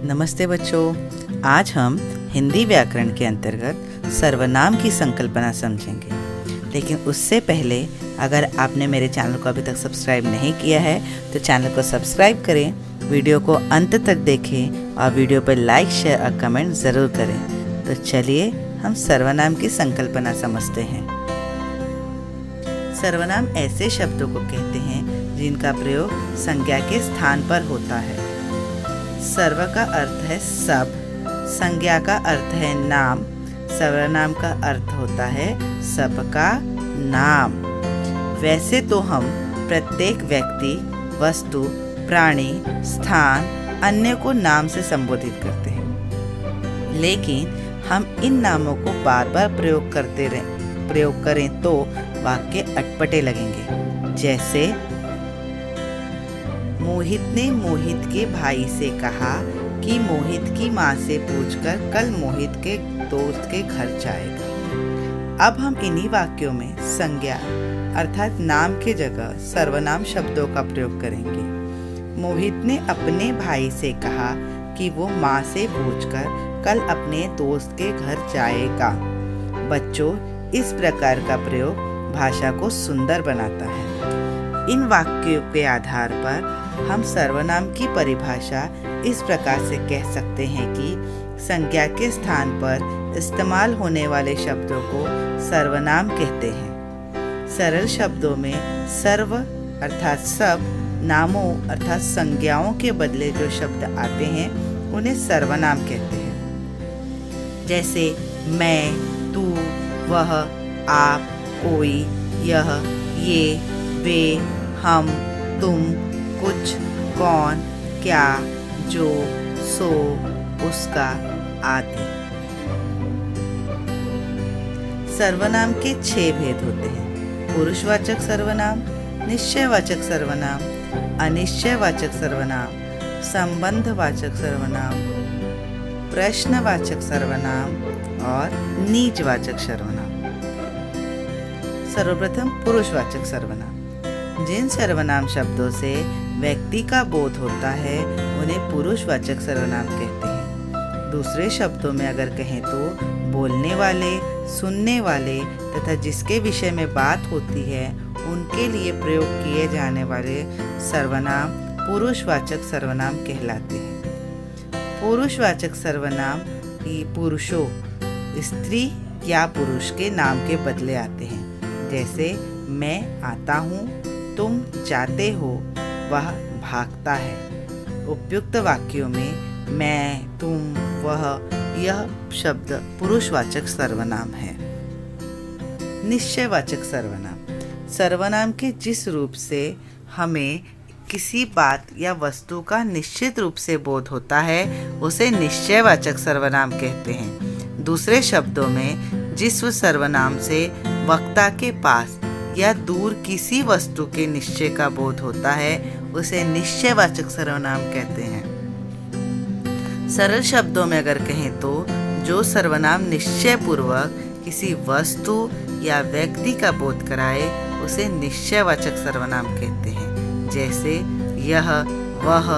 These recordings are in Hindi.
नमस्ते बच्चों, आज हम हिंदी व्याकरण के अंतर्गत सर्वनाम की संकल्पना समझेंगे। लेकिन उससे पहले अगर आपने मेरे चैनल को अभी तक सब्सक्राइब नहीं किया है तो चैनल को सब्सक्राइब करें, वीडियो को अंत तक देखें और वीडियो पर लाइक, शेयर और कमेंट ज़रूर करें। तो चलिए हम सर्वनाम की संकल्पना समझते हैं। सर्वनाम ऐसे शब्दों को कहते हैं जिनका प्रयोग संज्ञा के स्थान पर होता है। सर्व का अर्थ है सब, संज्ञा का अर्थ है नाम, सर्वनाम का अर्थ होता है सबका नाम। वैसे तो हम प्रत्येक व्यक्ति, वस्तु, प्राणी, स्थान, अन्य को नाम से संबोधित करते हैं, लेकिन हम इन नामों को बार बार प्रयोग करें तो वाक्य अटपटे लगेंगे। जैसे मोहित ने मोहित के भाई से कहा कि मोहित की माँ से पूछकर कल मोहित के दोस्त के घर जाएगा। अब हम इन्हीं वाक्यों में संज्ञा अर्थात नाम के जगह सर्वनाम शब्दों का प्रयोग करेंगे। मोहित ने अपने भाई से कहा कि वो माँ से पूछकर कल अपने दोस्त के घर जाएगा। बच्चों, इस प्रकार का प्रयोग भाषा को सुंदर बनाता है। इन वाक्यों के आधार पर हम सर्वनाम की परिभाषा इस प्रकार से कह सकते हैं कि संज्ञा के स्थान पर इस्तेमाल होने वाले शब्दों को सर्वनाम कहते हैं। सरल शब्दों में सर्व अर्थात सब, नामों अर्थात संज्ञाओं के बदले जो शब्द आते हैं उन्हें सर्वनाम कहते हैं। जैसे मैं, तू, वह, आप, कोई, यह, ये, वे, हम, तुम, कुछ, कौन, क्या, जो, सो, उसका आदि। सर्वनाम के 6 भेद होते हैं। पुरुषवाचक सर्वनाम, निश्चयवाचक सर्वनाम, अनिश्चयवाचक सर्वनाम, संबंधवाचक सर्वनाम, प्रश्नवाचक सर्वनाम और नीचवाचक सर्वनाम। सर्वप्रथम पुरुषवाचक सर्वनाम। जिन सर्वनाम शब्दों से व्यक्ति का बोध होता है उन्हें पुरुषवाचक सर्वनाम कहते हैं। दूसरे शब्दों में अगर कहें तो बोलने वाले, सुनने वाले तथा जिसके विषय में बात होती है उनके लिए प्रयोग किए जाने वाले सर्वनाम पुरुषवाचक सर्वनाम कहलाते हैं। पुरुषवाचक सर्वनाम पुरुषों, स्त्री या पुरुष के नाम के बदले आते हैं। जैसे मैं आता हूँ, तुम जाते हो, वह भागता है। उपयुक्त वाक्यों में मैं, तुम, वह, यह शब्द पुरुषवाचक सर्वनाम है। निश्चयवाचक सर्वनाम। सर्वनाम के जिस रूप से हमें किसी बात या वस्तु का निश्चित रूप से बोध होता है उसे निश्चयवाचक सर्वनाम कहते हैं। दूसरे शब्दों में जिस सर्वनाम से वक्ता के पास या दूर किसी वस्तु के निश्चय का बोध होता है उसे निश्चयवाचक सर्वनाम कहते हैं। सरल शब्दों में अगर कहें तो जो सर्वनाम निश्चय पूर्वक किसी वस्तु या व्यक्ति का बोध कराए उसे निश्चयवाचक सर्वनाम कहते हैं। जैसे यह, वह,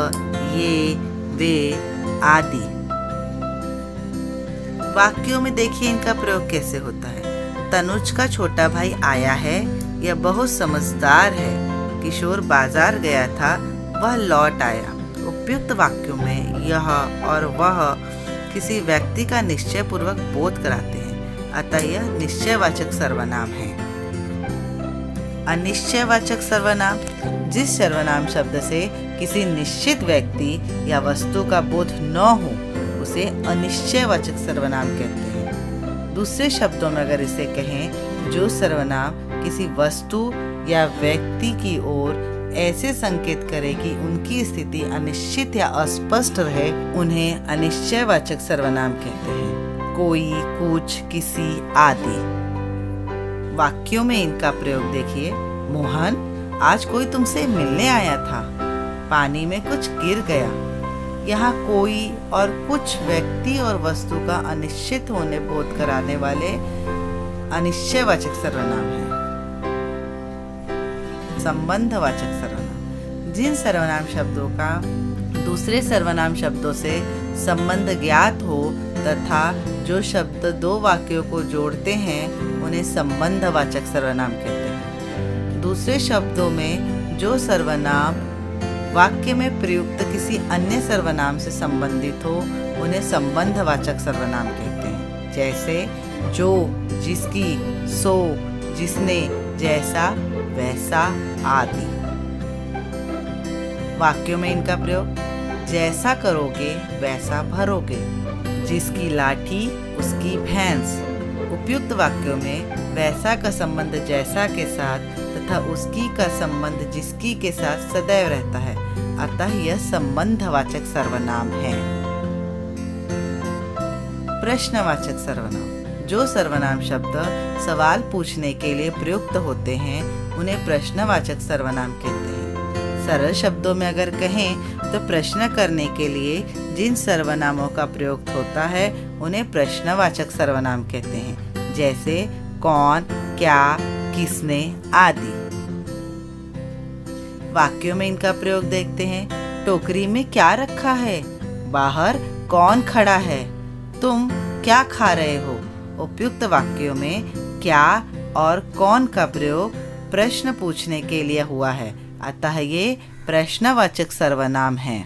ये, वे आदि। वाक्यों में देखिए इनका प्रयोग कैसे होता है। तनुज का छोटा भाई आया है, यह बहुत समझदार है। किशोर बाजार गया था, वह लौट आया। उपयुक्त वाक्यों में यह और वह किसी व्यक्ति का निश्चय पूर्वक बोध कराते हैं, अतः यह निश्चयवाचक सर्वनाम है। अनिश्चयवाचक सर्वनाम। जिस सर्वनाम शब्द से किसी निश्चित व्यक्ति या वस्तु का बोध न हो उसे अनिश्चयवाचक सर्वनाम कहते हैं। दूसरे शब्दों में अगर इसे कहें, जो सर्वनाम किसी वस्तु या व्यक्ति की ओर ऐसे संकेत करे कि उनकी स्थिति अनिश्चित या अस्पष्ट रहे उन्हें अनिश्चयवाचक सर्वनाम कहते हैं। कोई, कुछ, किसी आदि। वाक्यों में इनका प्रयोग देखिए। मोहन, आज कोई तुमसे मिलने आया था, पानी में कुछ गिर गया। यहाँ कोई और कुछ व्यक्ति और वस्तु का अनिश्चित होने बोध कराने वाले अनिश्चयवाचक सर्वनाम है। संबंधवाचक सर्वनाम। जिन सर्वनाम शब्दों का दूसरे सर्वनाम शब्दों से संबंध ज्ञात हो तथा जो शब्द दो वाक्यों को जोड़ते हैं उन्हें संबंधवाचक सर्वनाम कहते हैं। दूसरे शब्दों में जो सर्वनाम वाक्य में प्रयुक्त किसी अन्य सर्वनाम से संबंधित हो उन्हें संबंधवाचक सर्वनाम कहते हैं। जैसे जो, जिसकी, सो, जिसने, जैसा, वैसा आदि। वाक्यों में इनका प्रयोग: जैसा करोगे वैसा भरोगे, जिसकी लाठी उसकी भैंस। उपयुक्त वाक्यों में वैसा का संबंध जैसा के साथ तथा उसकी का संबंध जिसकी के साथ सदैव रहता है, अतः यह संबंधवाचक सर्वनाम है। प्रश्नवाचक सर्वनाम: जो सर्वनाम शब्द सवाल पूछने के लिए प्रयुक्त होते हैं उन्हें प्रश्नवाचक सर्वनाम कहते हैं। सरल शब्दों में अगर कहें तो प्रश्न करने के लिए जिन सर्वनामों का प्रयोग होता है उन्हें प्रश्नवाचक सर्वनाम कहते हैं। जैसे कौन, क्या, किसने आदि। वाक्यों में इनका प्रयोग देखते हैं। टोकरी में क्या रखा है? बाहर कौन खड़ा है? तुम क्या खा रहे हो? उपयुक्त वाक्यों में क्या और कौन का प्रयोग प्रश्न पूछने के लिए हुआ है, अतः ये प्रश्नवाचक सर्वनाम है।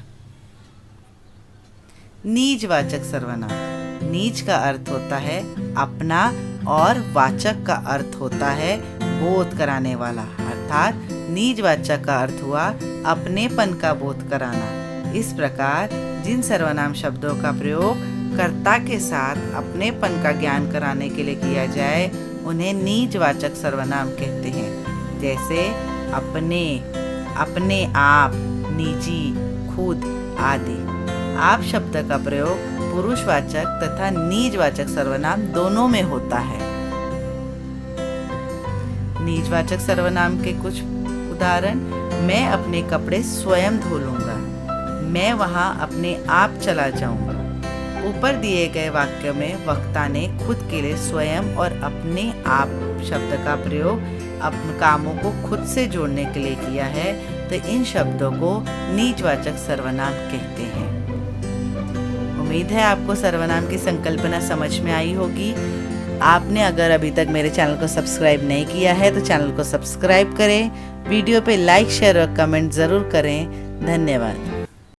निजवाचक सर्वनाम: निज का अर्थ होता है अपना और वाचक का अर्थ होता है बोध कराने वाला, अर्थात निजवाचक का अर्थ हुआ अपनेपन का बोध कराना। इस प्रकार जिन सर्वनाम शब्दों का प्रयोग कर्ता के साथ अपनेपन का ज्ञान कराने के लिए किया जाए उन्हें निजवाचक सर्वनाम कहते हैं। जैसे अपने, अपने आप, निजी, खुद आदि। आप शब्द का प्रयोग पुरुषवाचक तथा निजवाचक सर्वनाम दोनों में होता है। निजवाचक सर्वनाम के कुछ उदाहरण: मैं अपने कपड़े स्वयं धो लूंगा, मैं वहां अपने आप चला जाऊंगा। ऊपर दिए गए वाक्य में वक्ता ने खुद के लिए स्वयं और अपने आप शब्द का प्रयोग अपने कामों को खुद से जोड़ने के लिए किया है, तो इन शब्दों को निजवाचक सर्वनाम कहते हैं। उम्मीद है आपको सर्वनाम की संकल्पना समझ में आई होगी। आपने अगर अभी तक मेरे चैनल को सब्सक्राइब नहीं किया है तो चैनल को सब्सक्राइब करें, वीडियो पे लाइक, शेयर और कमेंट ज़रूर करें। धन्यवाद।